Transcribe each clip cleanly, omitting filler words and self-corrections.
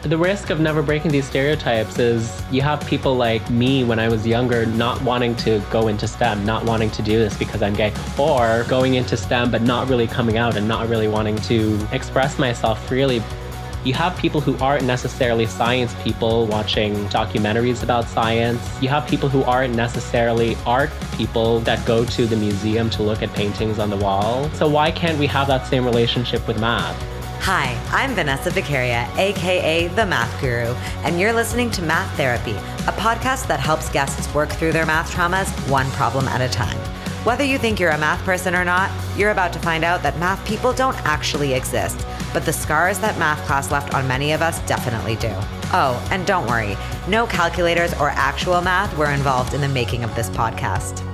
The risk of never breaking these stereotypes is you have people like me when I was younger not wanting to go into STEM, not wanting to do this because I'm gay, or going into STEM but not really coming out and not really wanting to express myself freely. You have people who aren't necessarily science people watching documentaries about science. You have people who aren't necessarily art people that go to the museum to look at paintings on the wall. So why can't we have that same relationship with math? Hi, I'm Vanessa Vicaria, aka The Math Guru, and you're listening to Math Therapy, a podcast that helps guests work through their math traumas one problem at a time. Whether you think you're a math person or not, you're about to find out that math people don't actually exist, but the scars that math class left on many of us definitely do. Oh, and don't worry, no calculators or actual math were involved in the making of this podcast.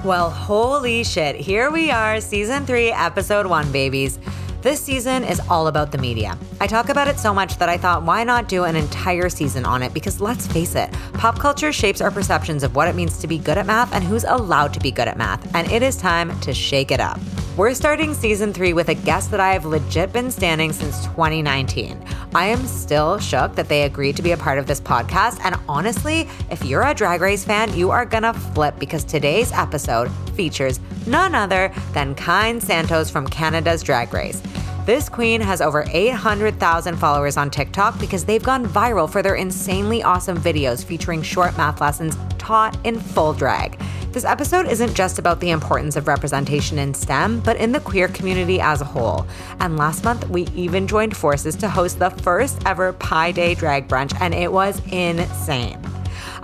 Well, holy shit, here we are, Season 3, Episode 1, babies. This season is all about the media. I talk about it so much that I thought, why not do an entire season on it? Because let's face it, pop culture shapes our perceptions of what it means to be good at math and who's allowed to be good at math. And it is time to shake it up. We're starting Season 3 with a guest that I have legit been standing since 2019. I am still shook that they agreed to be a part of this podcast. And honestly, if you're a Drag Race fan, you are gonna flip because today's episode features none other than Kyne Santos from Canada's Drag Race. This queen has over 800,000 followers on TikTok because they've gone viral for their insanely awesome videos featuring short math lessons taught in full drag. This episode isn't just about the importance of representation in STEM, but in the queer community as a whole. And last month, we even joined forces to host the first ever Pi Day drag brunch, and it was insane.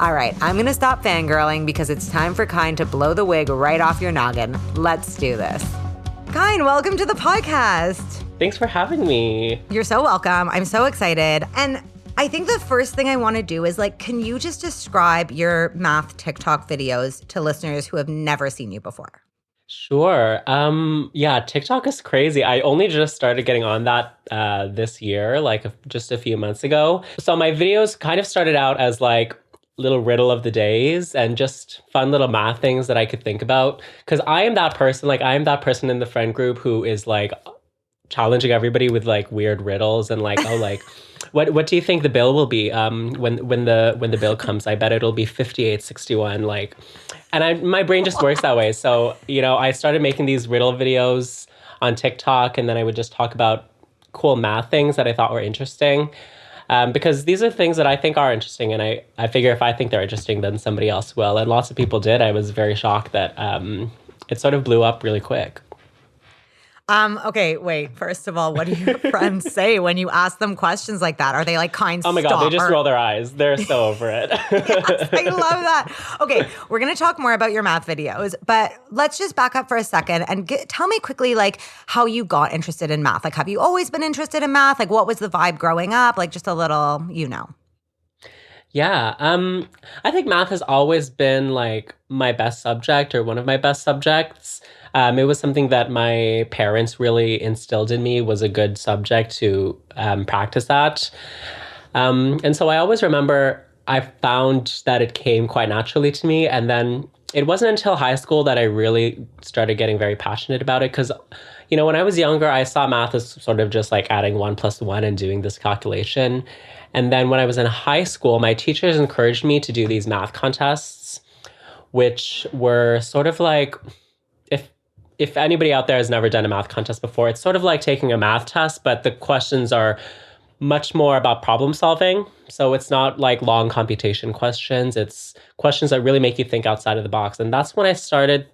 All right, I'm gonna stop fangirling because it's time for Kyne to blow the wig right off your noggin. Let's do this. Kyne, welcome to the podcast. Thanks for having me. You're so welcome. I'm so excited. And I think the first thing I want to do is can you just describe your math TikTok videos to listeners who have never seen you before? Sure. Yeah, TikTok is crazy. I only just started getting on that this year, just a few months ago. So my videos kind of started out as little riddle of the days and just fun little math things that I could think about. Because I am that person, in the friend group who is challenging everybody with weird riddles and what do you think the bill will be when the bill comes? I bet it'll be 5861 and my brain just works that way. So, I started making these riddle videos on TikTok, and then I would just talk about cool math things that I thought were interesting. Because these are things that I think are interesting, and I figure if I think they're interesting, then somebody else will. And lots of people did. I was very shocked that it sort of blew up really quick. Okay, wait. First of all, what do your friends say when you ask them questions like that? Are they Kyne, oh my God, they just roll their eyes. They're so over it. Yes, I love that. Okay, we're going to talk more about your math videos, but let's just back up for a second and tell me quickly, how you got interested in math. Have you always been interested in math? What was the vibe growing up? Just a little, Yeah, I think math has always been my best subject or one of my best subjects. It was something that my parents really instilled in me was a good subject to practice at. And so I always remember I found that it came quite naturally to me. And then it wasn't until high school that I really started getting very passionate about it. Because, when I was younger, I saw math as sort of just adding 1 plus 1 and doing this calculation. And then when I was in high school, my teachers encouraged me to do these math contests, which were sort of if anybody out there has never done a math contest before, it's sort of like taking a math test, but the questions are much more about problem solving. So it's not long computation questions. It's questions that really make you think outside of the box. And that's when I started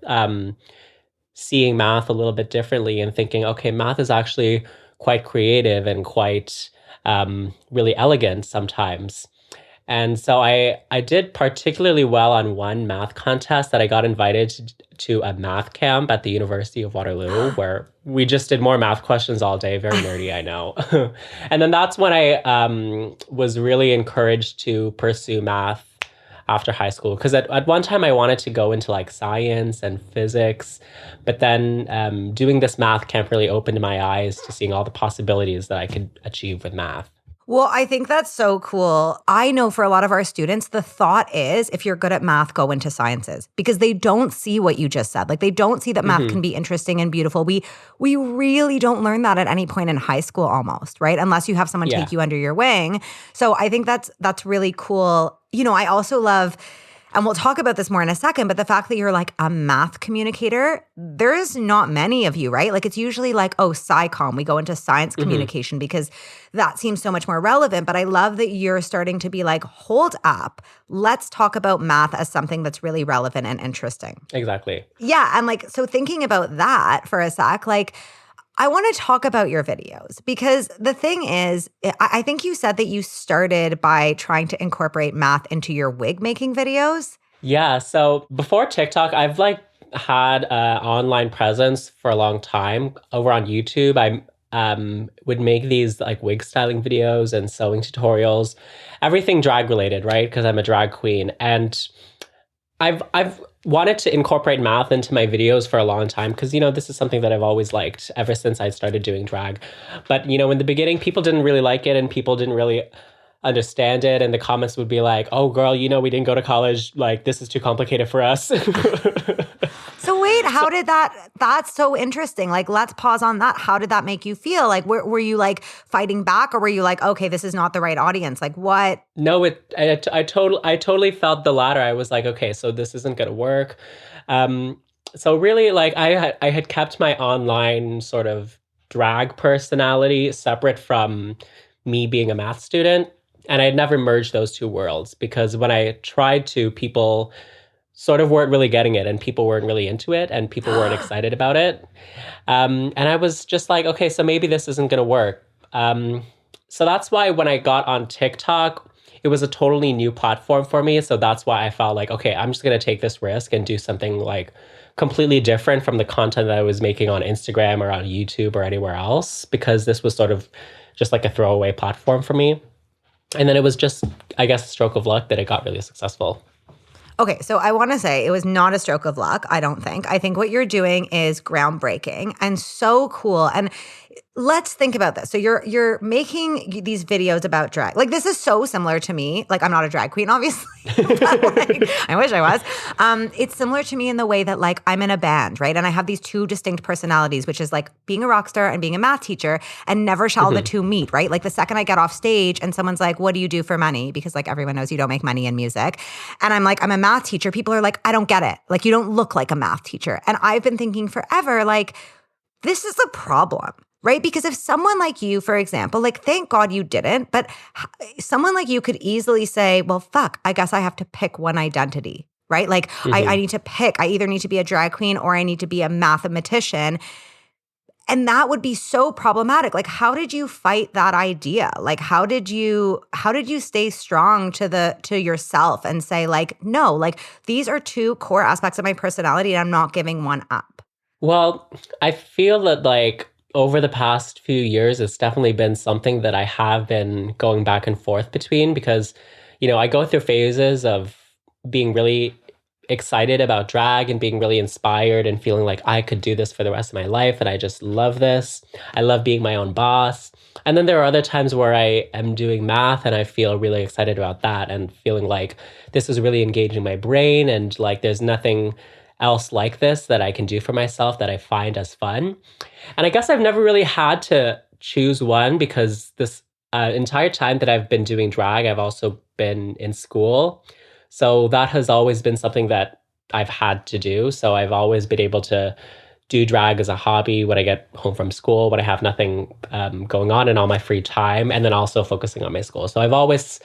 seeing math a little bit differently and thinking, okay, math is actually quite creative and quite really elegant sometimes. And so I did particularly well on one math contest that I got invited to a math camp at the University of Waterloo, where we just did more math questions all day. Very nerdy, I know. And then that's when I was really encouraged to pursue math after high school. Because at one time I wanted to go into science and physics, but then doing this math camp really opened my eyes to seeing all the possibilities that I could achieve with math. Well, I think that's so cool. I know for a lot of our students, the thought is if you're good at math, go into sciences because they don't see what you just said. Like they don't see that math Hmm. can be interesting and beautiful. We really don't learn that at any point in high school almost, right? Unless you have someone Yeah. take you under your wing. So I think that's really cool. You know, I also love, and we'll talk about this more in a second, but the fact that you're like a math communicator, there's not many of you, right? Like it's usually like, oh, SciComm, we go into science Hmm. communication because that seems so much more relevant. But I love that you're starting to be like, hold up, let's talk about math as something that's really relevant and interesting. Exactly. Yeah. And like, so thinking about that for a sec, like, I want to talk about your videos because the thing is, I think you said that you started by trying to incorporate math into your wig making videos. Yeah. So before TikTok, I've like had an online presence for a long time over on YouTube. I would make these like wig styling videos and sewing tutorials, everything drag related, right? Because I'm a drag queen, and I've wanted to incorporate math into my videos for a long time because this is something that I've always liked ever since I started doing drag. But in the beginning, people didn't really like it, and people didn't really understand it, and the comments would be like, "Oh, girl, we didn't go to college. Like, this is too complicated for us." So wait, So, how did that's so interesting. Like, let's pause on that. How did that make you feel? Like, were you like fighting back or were you like, okay, this is not the right audience? Like what? no, I totally felt the latter. I was like, okay, so this isn't gonna work. So really, like, I had kept my online sort of drag personality separate from me being a math student, and I had never merged those two worlds because when I tried to, people sort of weren't really getting it, and people weren't really into it, and people weren't excited about it. And I was just like, okay, so maybe this isn't gonna work. So that's why when I got on TikTok, it was a totally new platform for me. So that's why I felt like, okay, I'm just going to take this risk and do something like completely different from the content that I was making on Instagram or on YouTube or anywhere else, because this was sort of just like a throwaway platform for me. And then it was just, I guess, a stroke of luck that it got really successful. Okay, so I want to say it was not a stroke of luck, I don't think. I think what you're doing is groundbreaking and so cool. And let's think about this. So you're making these videos about drag. Like this is so similar to me. Like I'm not a drag queen, obviously, but like, I wish I was. It's similar to me in the way that like I'm in a band, right? And I have these two distinct personalities, which is like being a rock star and being a math teacher, and never shall the Hmm. two meet, right? Like the second I get off stage and someone's like, "What do you do for money?" Because like everyone knows you don't make money in music, and I'm like, "I'm a math teacher." People are like, "I don't get it. Like you don't look like a math teacher." And I've been thinking forever, like this is a problem. Right? Because if someone like you, for example, like thank God you didn't, but someone like you could easily say, well, fuck, I guess I have to pick one identity, right? Like I Hmm. need to pick, I either need to be a drag queen or I need to be a mathematician. And that would be so problematic. Like, how did you fight that idea? Like, how did you stay strong to yourself and say, like, no, like these are two core aspects of my personality and I'm not giving one up? Well, I feel that like over the past few years, it's definitely been something that I have been going back and forth between because, I go through phases of being really excited about drag and being really inspired and feeling like I could do this for the rest of my life. And I just love this. I love being my own boss. And then there are other times where I am doing math and I feel really excited about that and feeling like this is really engaging my brain and like there's nothing else like this that I can do for myself that I find as fun. And I guess I've never really had to choose one because this entire time that I've been doing drag, I've also been in school. So that has always been something that I've had to do. So I've always been able to do drag as a hobby when I get home from school, when I have nothing going on in all my free time, and then also focusing on my school. So I've always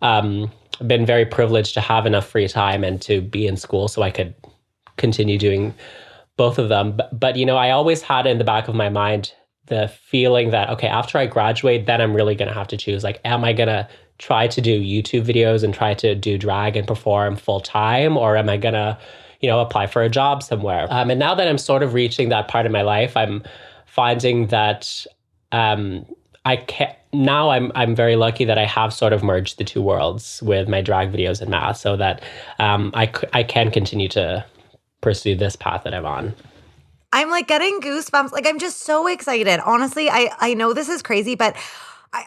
um, been very privileged to have enough free time and to be in school so I could continue doing both of them. But I always had in the back of my mind the feeling that, okay, after I graduate, then I'm really going to have to choose. Like, am I going to try to do YouTube videos and try to do drag and perform full time? Or am I going to, apply for a job somewhere? And now that I'm sort of reaching that part of my life, I'm finding that I can now I'm very lucky that I have sort of merged the two worlds with my drag videos and math so that I can continue to pursue this path that I'm on. I'm like getting goosebumps. Like I'm just so excited. Honestly, I know this is crazy, but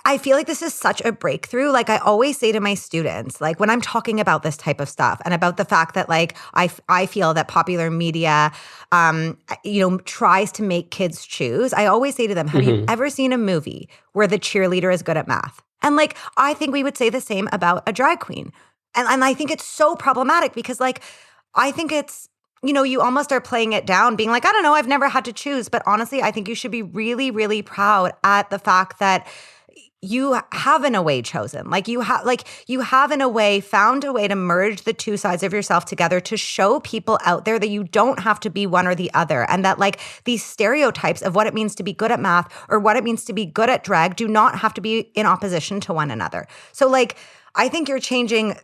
I feel like this is such a breakthrough. Like I always say to my students, like when I'm talking about this type of stuff and about the fact that like I feel that popular media, tries to make kids choose. I always say to them, have you Hmm. ever seen a movie where the cheerleader is good at math? And like, I think we would say the same about a drag queen. And I think it's so problematic because like, I think it's, you almost are playing it down, being like, I don't know, I've never had to choose. But honestly, I think you should be really, really proud at the fact that you have in a way chosen. You have in a way found a way to merge the two sides of yourself together to show people out there that you don't have to be one or the other. And that like these stereotypes of what it means to be good at math or what it means to be good at drag do not have to be in opposition to one another. So like, I think you're changing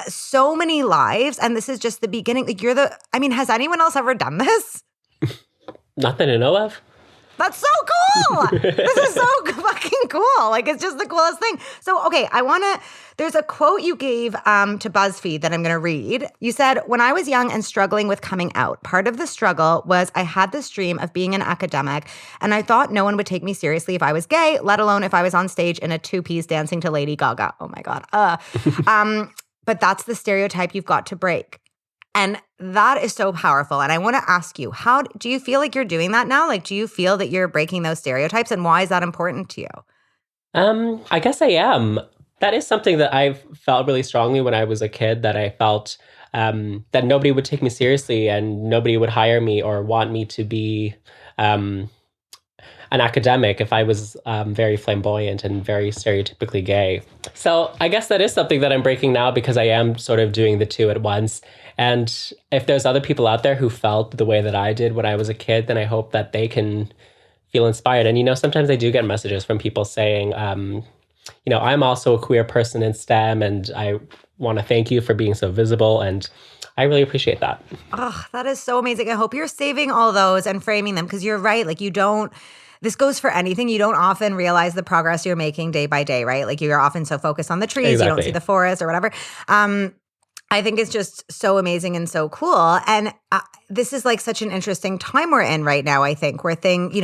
so many lives. And this is just the beginning. Like has anyone else ever done this? Not that I know of. That's so cool. This is so fucking cool. Like, it's just the coolest thing. So, okay, there's a quote you gave to BuzzFeed that I'm going to read. You said, when I was young and struggling with coming out, part of the struggle was I had this dream of being an academic, and I thought no one would take me seriously if I was gay, let alone if I was on stage in a two-piece dancing to Lady Gaga. Oh my God. But that's the stereotype you've got to break. And that is so powerful. And I want to ask you, how do you feel like you're doing that now? Like, do you feel that you're breaking those stereotypes? And why is that important to you? I guess I am. That is something that I've felt really strongly when I was a kid, that I felt that nobody would take me seriously and nobody would hire me or want me to be an academic if I was very flamboyant and very stereotypically gay. So I guess that is something that I'm breaking now because I am sort of doing the two at once. And if there's other people out there who felt the way that I did when I was a kid, then I hope that they can feel inspired. And, sometimes I do get messages from people saying, I'm also a queer person in STEM and I want to thank you for being so visible. And I really appreciate that. Oh, that is so amazing. I hope you're saving all those and framing them because you're right. Like this goes for anything. You don't often realize the progress you're making day by day, right? Like you're often so focused on the trees, Exactly. You don't see the forest or whatever. I think it's just so amazing and so cool. And this is like such an interesting time we're in right now, I think, where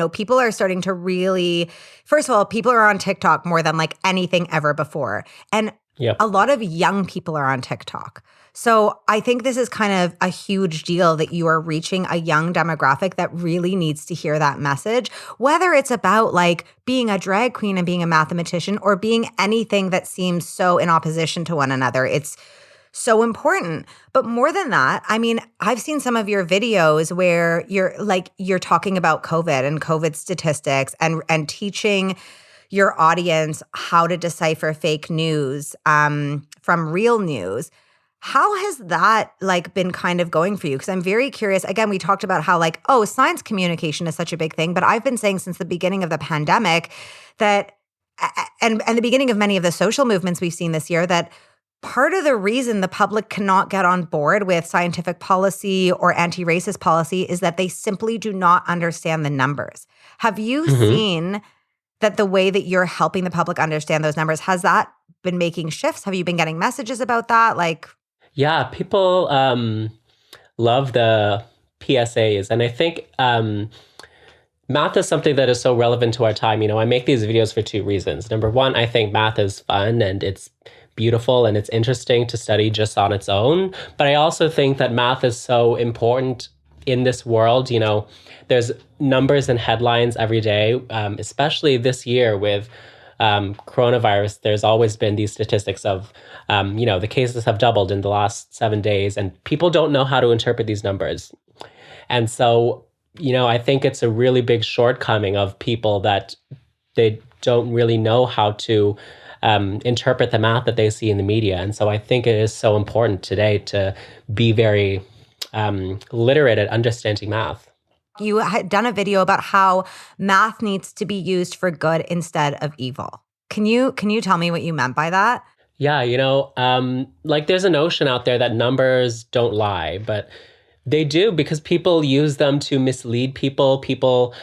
people are starting to really, first of all, people are on TikTok more than like anything ever before. And Yep. a lot of young people are on TikTok. So I think this is kind of a huge deal that you are reaching a young demographic that really needs to hear that message, whether it's about like being a drag queen and being a mathematician or being anything that seems so in opposition to one another. It's so important. But more than that, I mean, I've seen some of your videos where you're talking about COVID and COVID statistics and teaching your audience how to decipher fake news from real news. How has that like been kind of going for you? Because I'm very curious. Again, we talked about how like, science communication is such a big thing, but I've been saying since the beginning of the pandemic that, and the beginning of many of the social movements we've seen this year, that part of the reason the public cannot get on board with scientific policy or anti-racist policy is that they simply do not understand the numbers. Have you seen that the way that you're helping the public understand those numbers, has that been making shifts? Have you been getting messages about that? Yeah, people love the PSAs. And I think math is something that is so relevant to our time. I make these videos for two reasons. Number one, I think math is fun and it's beautiful and it's interesting to study just on its own. But I also think that math is so important in this world. There's numbers and headlines every day, especially this year with coronavirus. There's always been these statistics of, the cases have doubled in the last 7 days, and people don't know how to interpret these numbers. And so, I think it's a really big shortcoming of people that they don't really know how to interpret the math that they see in the media. And so I think it is so important today to be very literate at understanding math. You had done a video about how math needs to be used for good instead of evil. Can you tell me what you meant by that? Yeah, there's a notion out there that numbers don't lie, but they do because people use them to mislead people. People,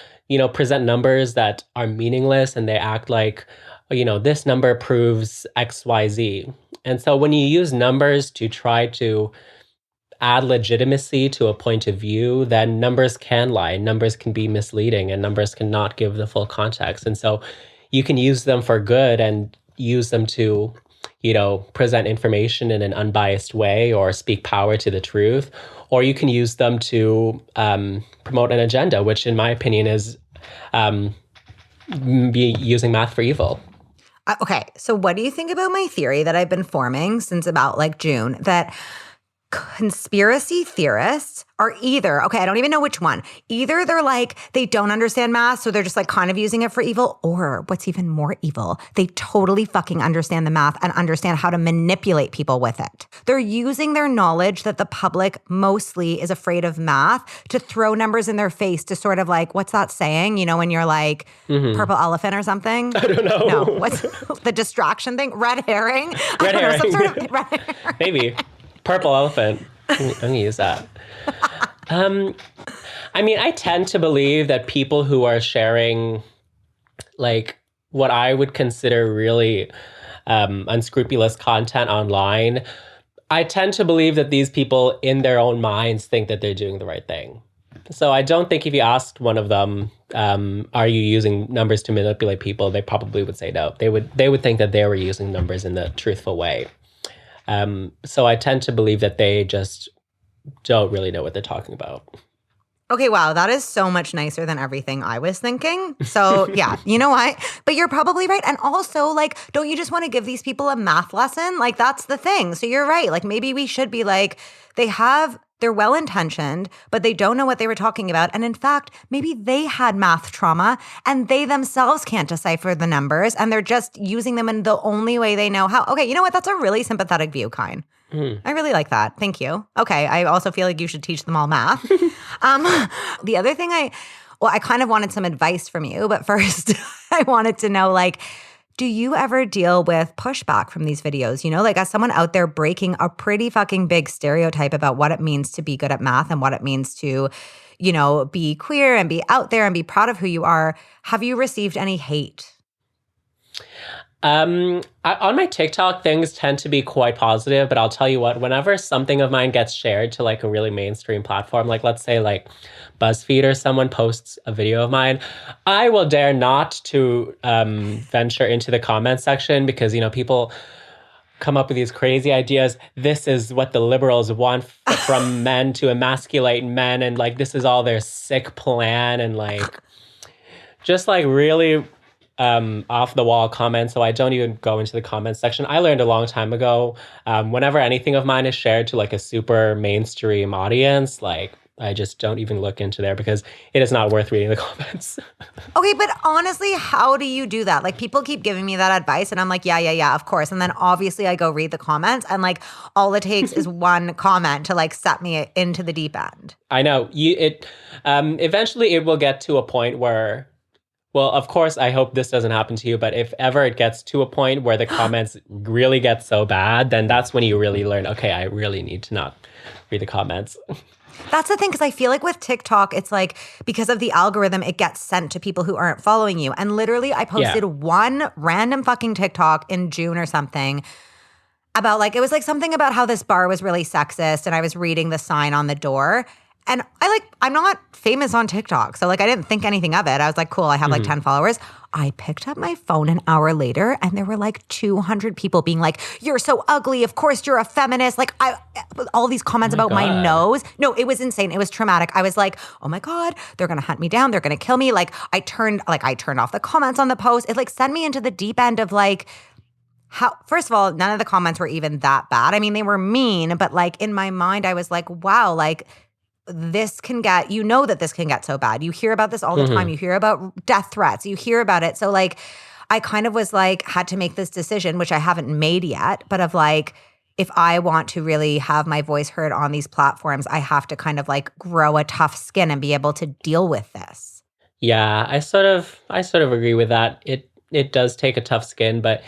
present numbers that are meaningless and they act like, this number proves XYZ. And so when you use numbers to try to add legitimacy to a point of view, then numbers can lie, numbers can be misleading, and numbers cannot give the full context. And so, you can use them for good and use them to, present information in an unbiased way or speak power to the truth, or you can use them to promote an agenda, which, in my opinion, is um, be using math for evil. Okay, so what do you think about my theory that I've been forming since about like June, that conspiracy theorists are either, okay, I don't even know which one. Either they're like, they don't understand math, so they're just like kind of using it for evil, or what's even more evil, they totally fucking understand the math and understand how to manipulate people with it. They're using their knowledge that the public mostly is afraid of math to throw numbers in their face to sort of like, what's that saying? When you're like, purple elephant or something? I don't know. No, what's the distraction thing? Red herring? Red herring. Some sort of red herring. Maybe. Purple elephant. I'm going to use that. I tend to believe that people who are sharing, like, what I would consider really unscrupulous content online, I tend to believe that these people in their own minds think that they're doing the right thing. So I don't think if you asked one of them, are you using numbers to manipulate people, they probably would say no. They would think that they were using numbers in the truthful way. So I tend to believe that they just don't really know what they're talking about. Okay, wow, that is so much nicer than everything I was thinking. So yeah, you know what? But you're probably right. And also, like, don't you just want to give these people a math lesson? Like, that's the thing. So you're right. Like, maybe we should be like, they're well-intentioned, but they don't know what they were talking about. And in fact, maybe they had math trauma and they themselves can't decipher the numbers and they're just using them in the only way they know how. Okay, you know what? That's a really sympathetic view, Kyne. I really like that. Thank you. Okay, I also feel like you should teach them all math. The other thing I kind of wanted some advice from you, but first I wanted to know, like, do you ever deal with pushback from these videos? Like, as someone out there breaking a pretty fucking big stereotype about what it means to be good at math and what it means to, be queer and be out there and be proud of who you are, have you received any hate? On my TikTok, things tend to be quite positive, but I'll tell you what, whenever something of mine gets shared to like a really mainstream platform, like let's say like BuzzFeed or someone posts a video of mine, I will dare not to venture into the comment section because, people come up with these crazy ideas. This is what the liberals want from men, to emasculate men, and like this is all their sick plan, and like just like really off the wall comments. So I don't even go into the comments section. I learned a long time ago, whenever anything of mine is shared to like a super mainstream audience, like I just don't even look into there because it is not worth reading the comments. Okay, but honestly, how do you do that? Like, people keep giving me that advice and I'm like, yeah, of course. And then obviously I go read the comments and like all it takes is one comment to like set me into the deep end. I know. Eventually it will get to a point where, well, of course, I hope this doesn't happen to you, but if ever it gets to a point where the comments really get so bad, then that's when you really learn, okay, I really need to not read the comments. That's the thing, because I feel like with TikTok, it's like because of the algorithm, it gets sent to people who aren't following you. And literally, I posted one random fucking TikTok in June or something about like, it was like something about how this bar was really sexist and I was reading the sign on the door. And I'm not famous on TikTok. So like, I didn't think anything of it. I was like, cool, I have like 10 followers. I picked up my phone an hour later and there were like 200 people being like, you're so ugly. Of course you're a feminist. Like all these comments about my nose. No, it was insane. It was traumatic. I was like, oh my God, they're going to hunt me down. They're going to kill me. Like I turned off the comments on the post. It like sent me into the deep end of like, how, first of all, none of the comments were even that bad. I mean, they were mean, but like in my mind, I was like, wow, like, this can get, that this can get so bad. You hear about this all the time. You hear about death threats. You hear about it. So like, I kind of was like, had to make this decision, which I haven't made yet, but of like, if I want to really have my voice heard on these platforms, I have to kind of like grow a tough skin and be able to deal with this. Yeah, I sort of agree with that. It does take a tough skin, but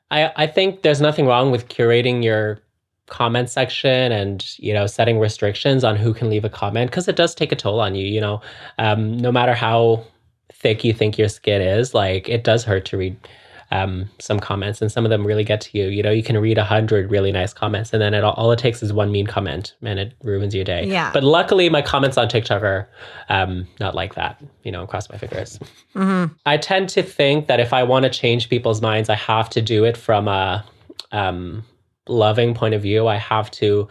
I think there's nothing wrong with curating your comment section and setting restrictions on who can leave a comment, because it does take a toll on you. No matter how thick you think your skin is, like it does hurt to read some comments, and some of them really get to you. You know, you can read 100 really nice comments, and then all it takes is one mean comment, and it ruins your day. Yeah. But luckily, my comments on TikTok are not like that. You know, cross my fingers. Mm-hmm. I tend to think that if I want to change people's minds, I have to do it from a loving point of view. I have to,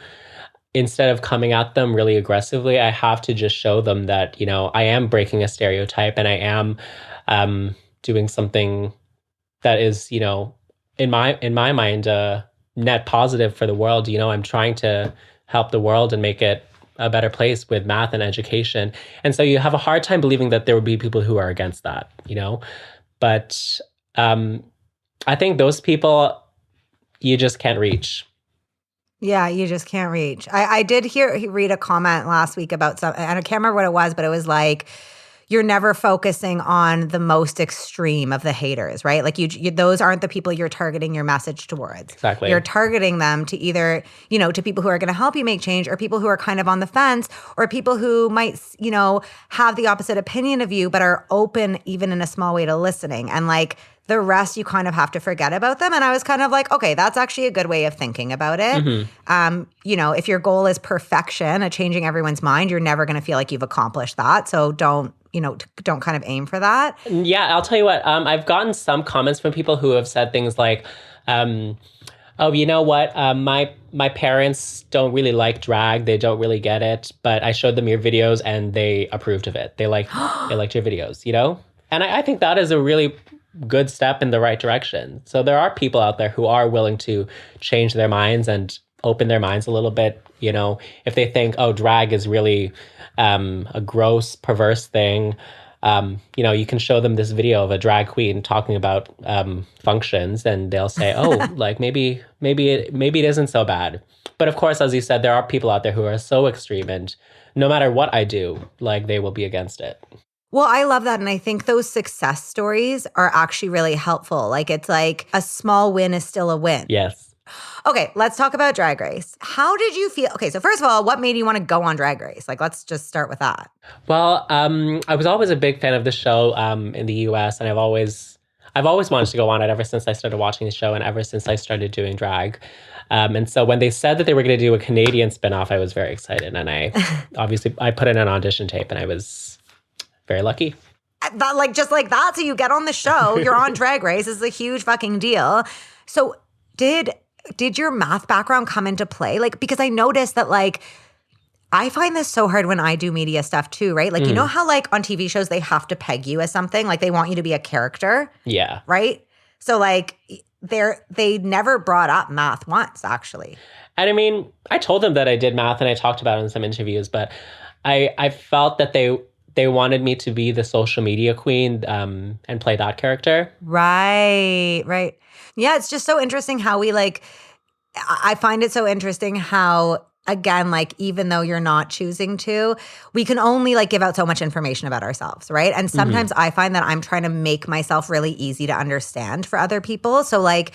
instead of coming at them really aggressively, I have to just show them that, you know, I am breaking a stereotype, and I am doing something that is, you know, in my mind, net positive for the world. You know, I'm trying to help the world and make it a better place with math and education. And so you have a hard time believing that there would be people who are against that, you know? But I think those people, you just can't reach. Yeah, you just can't reach. I did read a comment last week about some, and I can't remember what it was, but it was like, you're never focusing on the most extreme of the haters, right? Like you those aren't the people you're targeting your message towards. Exactly. You're targeting them to either, you know, to people who are going to help you make change, or people who are kind of on the fence, or people who might, you know, have the opposite opinion of you, but are open even in a small way to listening. And like the rest, you kind of have to forget about them. And I was kind of like, okay, that's actually a good way of thinking about it. Mm-hmm. You know, if your goal is perfection, changing everyone's mind, you're never going to feel like you've accomplished that. So don't kind of aim for that. Yeah, I'll tell you what, I've gotten some comments from people who have said things like, oh, you know what, my parents don't really like drag. They don't really get it. But I showed them your videos and they approved of it. They liked your videos, you know? And I think that is a really good step in the right direction. So there are people out there who are willing to change their minds and open their minds a little bit. You know, if they think, oh, drag is really a gross, perverse thing, you know, you can show them this video of a drag queen talking about functions, and they'll say, oh, like maybe it isn't so bad. But of course, as you said, there are people out there who are so extreme, and no matter what I do, like they will be against it. Well, I love that. And I think those success stories are actually really helpful. Like it's like a small win is still a win. Yes. Okay, let's talk about Drag Race. How did you feel? Okay, so first of all, what made you want to go on Drag Race? Like, let's just start with that. Well, I was always a big fan of the show in the US, and I've always wanted to go on it ever since I started watching the show and ever since I started doing drag. And so when they said that they were going to do a Canadian spinoff, I was very excited. And I put in an audition tape, and I was very lucky. That, like, just like that. So you get on the show, you're on Drag Race. This is a huge fucking deal. So did your math background come into play? Like, because I noticed that, like, I find this so hard when I do media stuff too, right? Like, you know how like on TV shows, they have to peg you as something, like they want you to be a character. Yeah. Right? So like they never brought up math once, actually. And I mean, I told them that I did math and I talked about it in some interviews, but I felt that they wanted me to be the social media queen and play that character. Right. Yeah, it's just so interesting how we like, I find it so interesting how, again, like even though you're not choosing to, we can only like give out so much information about ourselves, right? And sometimes I find that I'm trying to make myself really easy to understand for other people. So like,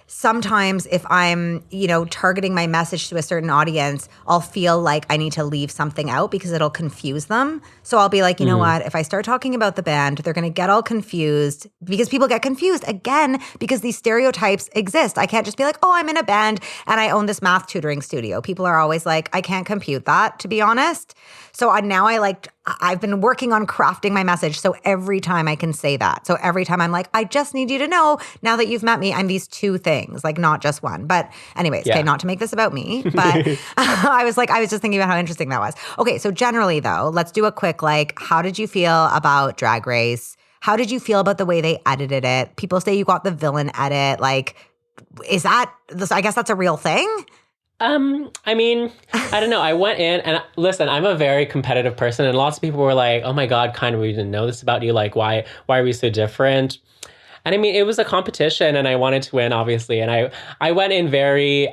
sometimes if I'm, you know, targeting my message to a certain audience, I'll feel like I need to leave something out because it'll confuse them. So I'll be like, you know what, if I start talking about the band, they're going to get all confused because people get confused again because these stereotypes exist. I can't just be like, oh, I'm in a band and I own this math tutoring studio. People are always like, I can't compute that, to be honest. So I've been working on crafting my message. So every time I can say that. So every time I'm like, I just need you to know now that you've met me, I'm these two things, like not just one. But anyways, okay, not to make this about me, but I was just thinking about how interesting that was. Okay, so generally though, let's do a quick, like, how did you feel about Drag Race? How did you feel about the way they edited it? People say you got the villain edit. Like, I guess that's a real thing? I mean, I don't know. I went in and listen, I'm a very competitive person, and lots of people were like, oh my God, Kyne, we didn't know this about you. Like, why are we so different? And I mean, it was a competition and I wanted to win, obviously. And I went in very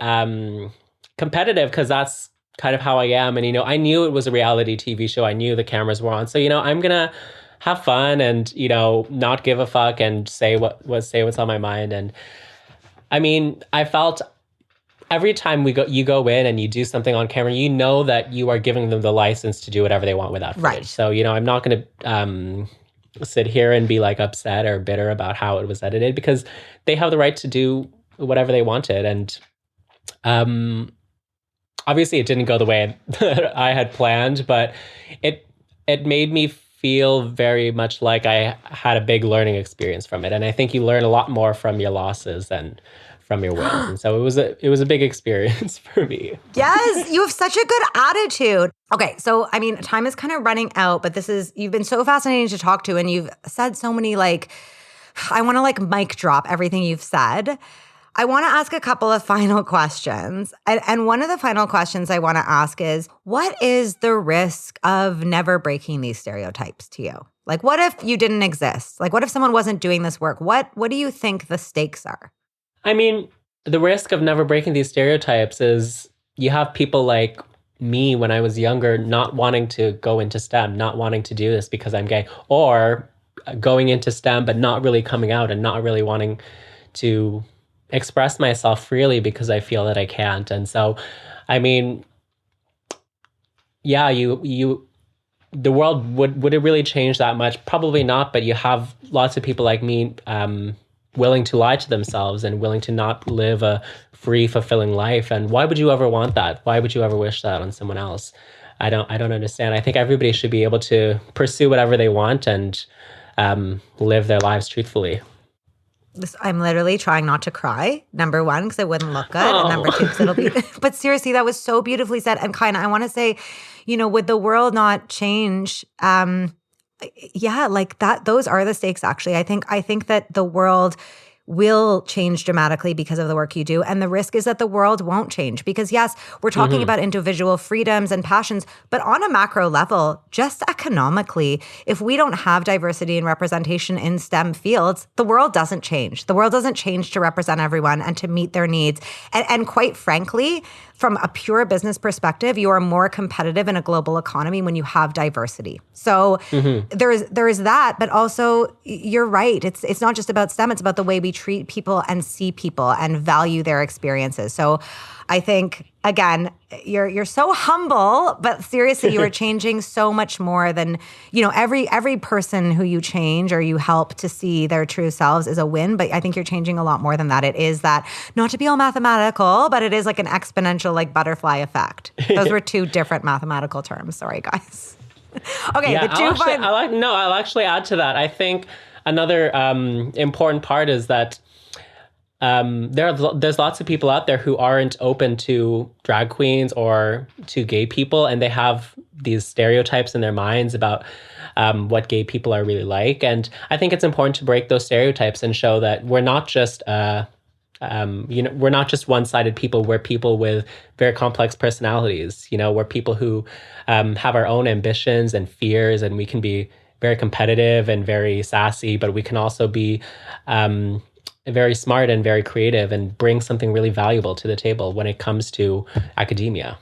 competitive because that's kind of how I am. And, you know, I knew it was a reality TV show. I knew the cameras were on. So, you know, I'm going to have fun and, you know, not give a fuck and say what's on my mind. And I mean, I felt every time you go in and you do something on camera, you know that you are giving them the license to do whatever they want with that footage. Right. So, you know, I'm not going to sit here and be like upset or bitter about how it was edited because they have the right to do whatever they wanted. And um, obviously, it didn't go the way that I had planned, but it it made me feel very much like I had a big learning experience from it. And I think you learn a lot more from your losses than from your wins. And so it was a big experience for me. Yes, you have such a good attitude. Okay, so I mean, time is kind of running out, but you've been so fascinating to talk to, and you've said so many I want to mic drop everything you've said. I want to ask a couple of final questions. And one of the final questions I want to ask is, what is the risk of never breaking these stereotypes to you? Like, what if you didn't exist? Like, what if someone wasn't doing this work? What do you think the stakes are? I mean, the risk of never breaking these stereotypes is you have people like me when I was younger not wanting to go into STEM, not wanting to do this because I'm gay, or going into STEM but not really coming out and not really wanting to express myself freely because I feel that I can't. And so, I mean, yeah, the world would it really change that much? Probably not, but you have lots of people like me willing to lie to themselves and willing to not live a free, fulfilling life. And why would you ever want that? Why would you ever wish that on someone else? I don't understand. I think everybody should be able to pursue whatever they want and live their lives truthfully. I'm literally trying not to cry, number one, because it wouldn't look good. And number two, Oh. because it'll be, but seriously, that was so beautifully said. And Kyne, I want to say, would the world not change? Yeah, like that, those are the stakes, actually. I think that the world will change dramatically because of the work you do. And the risk is that the world won't change because, yes, we're talking about individual freedoms and passions, but on a macro level, just economically, if we don't have diversity and representation in STEM fields, the world doesn't change. The world doesn't change to represent everyone and to meet their needs. And quite frankly, from a pure business perspective, you are more competitive in a global economy when you have diversity. So there is that, but also you're right. It's not just about STEM, it's about the way we treat people and see people and value their experiences. So I think, again, you're so humble, but seriously, you are changing so much more than, every person who you change or you help to see their true selves is a win. But I think you're changing a lot more than that. It is that, not to be all mathematical, but it is like an exponential butterfly effect. Those were two different mathematical terms. Sorry, guys. Okay, Yeah, the two I'll actually add to that. I think another important part is that there's lots of people out there who aren't open to drag queens or to gay people, and they have these stereotypes in their minds about what gay people are really like. And I think it's important to break those stereotypes and show that we're not just we're not just one-sided people. We're people with very complex personalities. We're people who have our own ambitions and fears, and we can be very competitive and very sassy, but we can also be very smart and very creative and bring something really valuable to the table when it comes to academia.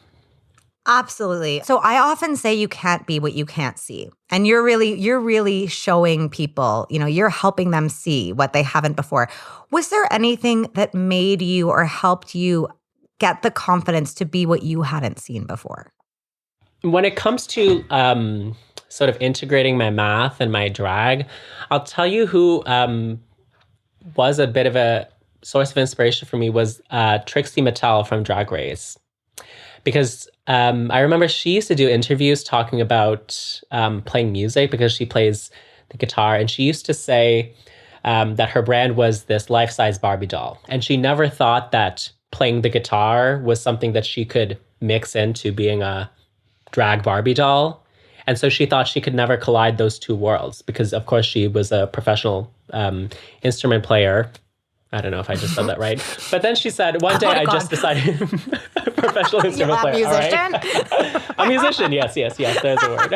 Absolutely. So I often say you can't be what you can't see. And you're really showing people, you're helping them see what they haven't before. Was there anything that made you or helped you get the confidence to be what you hadn't seen before? When it comes to sort of integrating my math and my drag, I'll tell you who was a bit of a source of inspiration for me was Trixie Mattel from Drag Race. Because I remember she used to do interviews talking about playing music because she plays the guitar. And she used to say that her brand was this life-size Barbie doll. And she never thought that playing the guitar was something that she could mix into being a drag Barbie doll. And so she thought she could never collide those two worlds because, of course, she was a professional instrument player. I don't know if I just said that right. But then she said, one day I just decided, professional instrument player. Musician? All right? A musician, yes, there's a word.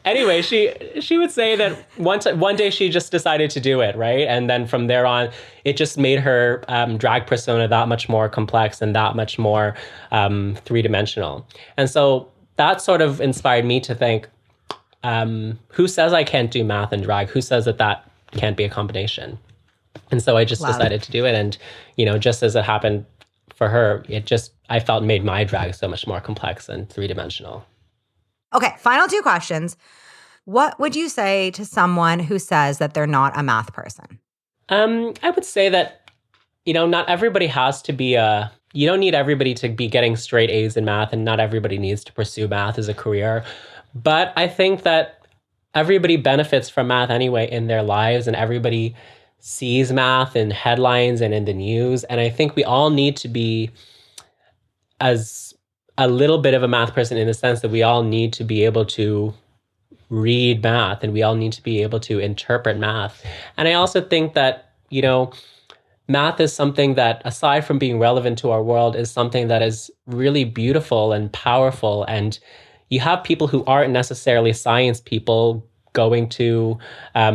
Anyway, she would say that one day she just decided to do it, right? And then from there on, it just made her drag persona that much more complex and that much more three-dimensional. And so that sort of inspired me to think, who says I can't do math and drag? Who says that can't be a combination? And so I just decided to do it. And, just as it happened for her, I felt made my drag so much more complex and three-dimensional. Okay, final two questions. What would you say to someone who says that they're not a math person? I would say that, not everybody has to be you don't need everybody to be getting straight A's in math, and not everybody needs to pursue math as a career. But I think that everybody benefits from math anyway in their lives, and everybody sees math in headlines and in the news. And I think we all need to be as a little bit of a math person, in the sense that we all need to be able to read math and we all need to be able to interpret math. And I also think that, math is something that, aside from being relevant to our world, is something that is really beautiful and powerful. And you have people who aren't necessarily science people going to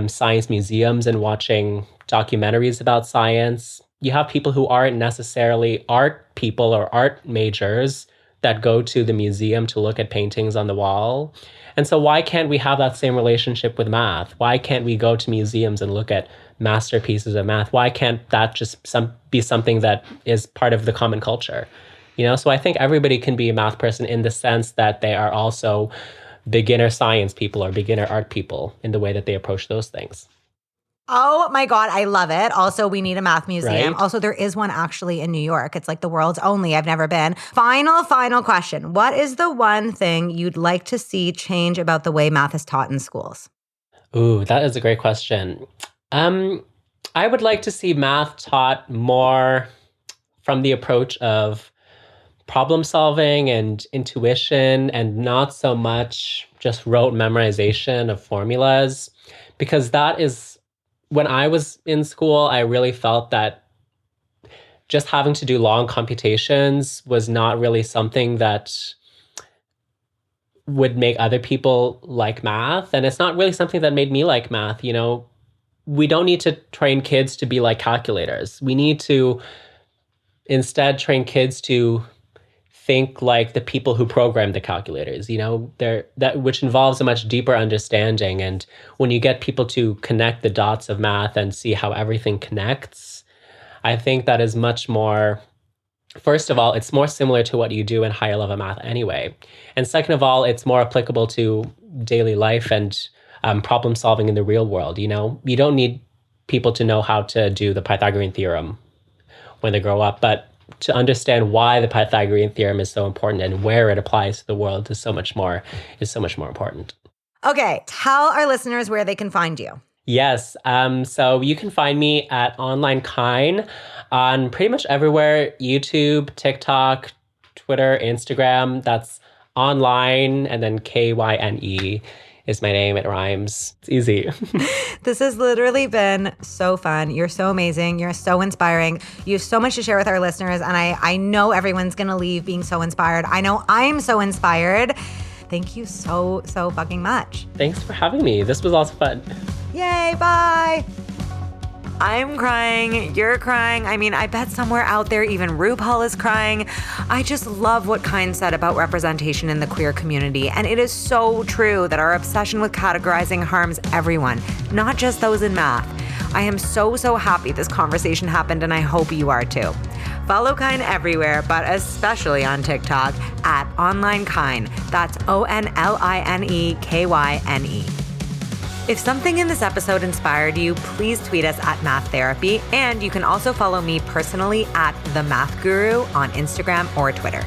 science museums and watching documentaries about science. You have people who aren't necessarily art people or art majors that go to the museum to look at paintings on the wall. And so why can't we have that same relationship with math? Why can't we go to museums and look at masterpieces of math? Why can't that just be something that is part of the common culture? So I think everybody can be a math person, in the sense that they are also beginner science people or beginner art people in the way that they approach those things. Oh my God, I love it. Also, we need a math museum. Right? Also, there is one actually in New York. It's like the world's only. I've never been. Final question. What is the one thing you'd like to see change about the way math is taught in schools? Ooh, that is a great question. I would like to see math taught more from the approach of problem solving and intuition, and not so much just rote memorization of formulas, because that is, when I was in school, I really felt that just having to do long computations was not really something that would make other people like math. And it's not really something that made me like math. We don't need to train kids to be like calculators. We need to instead train kids to think like the people who programmed the calculators, which involves a much deeper understanding. And when you get people to connect the dots of math and see how everything connects, I think that is much more, first of all, it's more similar to what you do in higher level math anyway. And second of all, it's more applicable to daily life and problem solving in the real world. You don't need people to know how to do the Pythagorean theorem when they grow up, but to understand why the Pythagorean theorem is so important and where it applies to the world is so much more important. Okay, tell our listeners where they can find you. Yes, so you can find me at Online Kyne on pretty much everywhere: YouTube, TikTok, Twitter, Instagram. That's online, and then Kyne is my name. It rhymes. It's easy. This has literally been so fun. You're so amazing. You're so inspiring. You have so much to share with our listeners. And I know everyone's going to leave being so inspired. I know I'm so inspired. Thank you so fucking much. Thanks for having me. This was also fun. Yay, bye. I'm crying. You're crying. I mean, I bet somewhere out there, even RuPaul is crying. I just love what Kyne said about representation in the queer community. And it is so true that our obsession with categorizing harms everyone, not just those in math. I am so happy this conversation happened, and I hope you are too. Follow Kyne everywhere, but especially on TikTok at Online Kyne. That's ONLINEKYNE. If something in this episode inspired you, please tweet us at Math Therapy, and you can also follow me personally at The Math Guru on Instagram or Twitter.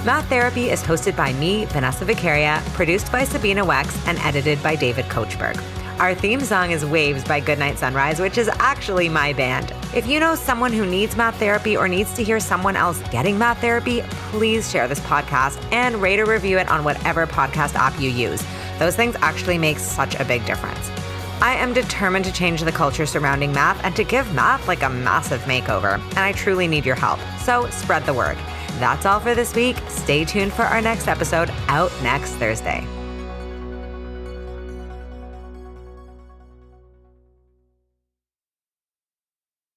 Math Therapy is hosted by me, Vanessa Vicaria, produced by Sabina Wex, and edited by David Kochberg. Our theme song is Waves by Goodnight Sunrise, which is actually my band. If you know someone who needs math therapy or needs to hear someone else getting math therapy, please share this podcast and rate or review it on whatever podcast app you use. Those things actually make such a big difference. I am determined to change the culture surrounding math and to give math like a massive makeover, and I truly need your help. So spread the word. That's all for this week. Stay tuned for our next episode out next Thursday.